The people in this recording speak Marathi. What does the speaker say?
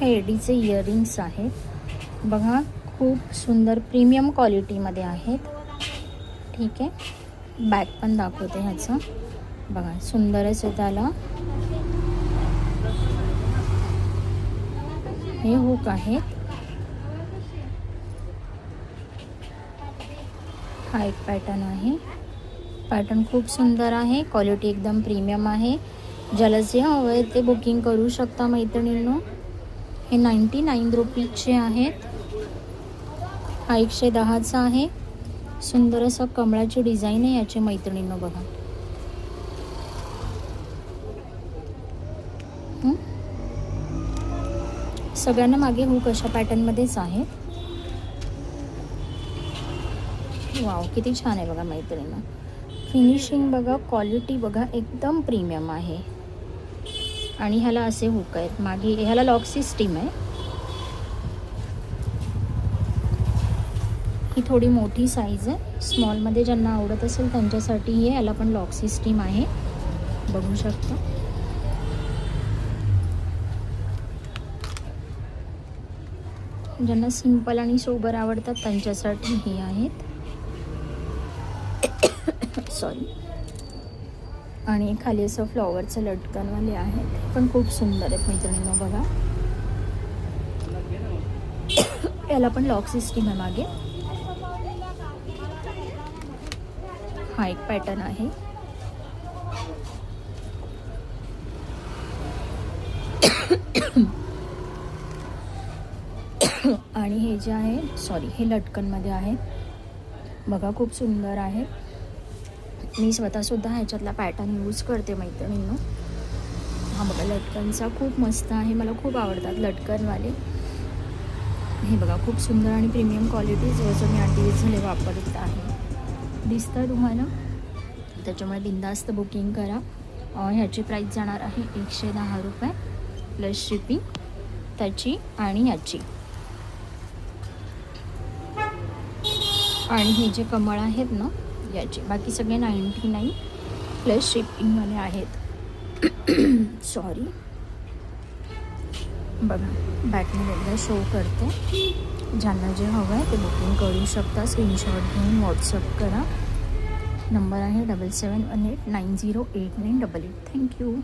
हे एडीचे इयरिंग्स आहेत बघा, खूप सुंदर प्रीमियम क्वालिटीमध्ये आहेत. ठीक आहे, बॅक पण दाखवते ह्याचं बघा, सुंदरच आहे. त्याला हे हुक आहेत. हा एक पॅटर्न आहे. पॅटर्न खूप सुंदर आहे, क्वालिटी एकदम प्रीमियम आहे. ज्याला जे हवं आहे ते बुकिंग करू शकता मैत्रिणींनो. हे 99 रुपीजचे आहेत. हा 110चा आहे. सुंदर असं कमळाची डिझाईन आहे याची मैत्रिणींनो बघा. सगळ्यांना मागे हुक अशा पॅटर्नमध्येच आहे. वाव, किती छान आहे बघा मैत्रिणींनो. फिनिशिंग बघा, क्वालिटी बघा, एकदम प्रीमियम आहे. आणि ह्याला असे हुक आहेत मागे. ह्याला लॉक सिस्टीम आहे. ही थोडी मोठी साईज आहे. स्मॉलमध्ये ज्यांना आवडत असेल त्यांच्यासाठी हे. याला पण लॉक सिस्टीम आहे, बघू शकता. ज्यांना सिंपल आणि सोबर आवडतात त्यांच्यासाठी हे आहेत. सॉरी. आणि खाली असं फ्लॉवरचं लटकनवाले आहेत, पण खूप सुंदर आहेत मैत्रिणींनो बघा. याला पण लॉक सिस्टीम आहे मागे. हा एक पॅटर्न आहे. आणि हे जे आहे, सॉरी, हे लटकनमध्ये आहे बघा, खूप सुंदर आहे. मी स्वतःसुद्धा ह्याच्यातला पॅटर्न यूज करते मैत्रिणींनो. हा बघा, लटकनचा खूप मस्त आहे. मला खूप आवडतात लटकनवाले. हे बघा, खूप सुंदर आणि प्रीमियम क्वालिटी, जवळजवळ मी 8 दिवस झाले वापरत आहे. दिसतं तुम्हाला, त्याच्यामुळे बिनधास्त बुकिंग करा. ह्याची प्राईस जाणार आहे 110 रुपये प्लस शिपिंग त्याची आणि याची. आणि हे जे कमळ आहेत ना याचे, बाकी सगळे 99 प्लस शिपिंगवाले आहेत. सॉरी. बघा, बॅकमध्ये एकदा शो करते. ज्यांना जे हवं आहे ते बुकिंग करू शकता. स्क्रीनशॉट घेऊन व्हॉट्सअप करा. नंबर आहे 7718908988. थँक्यू.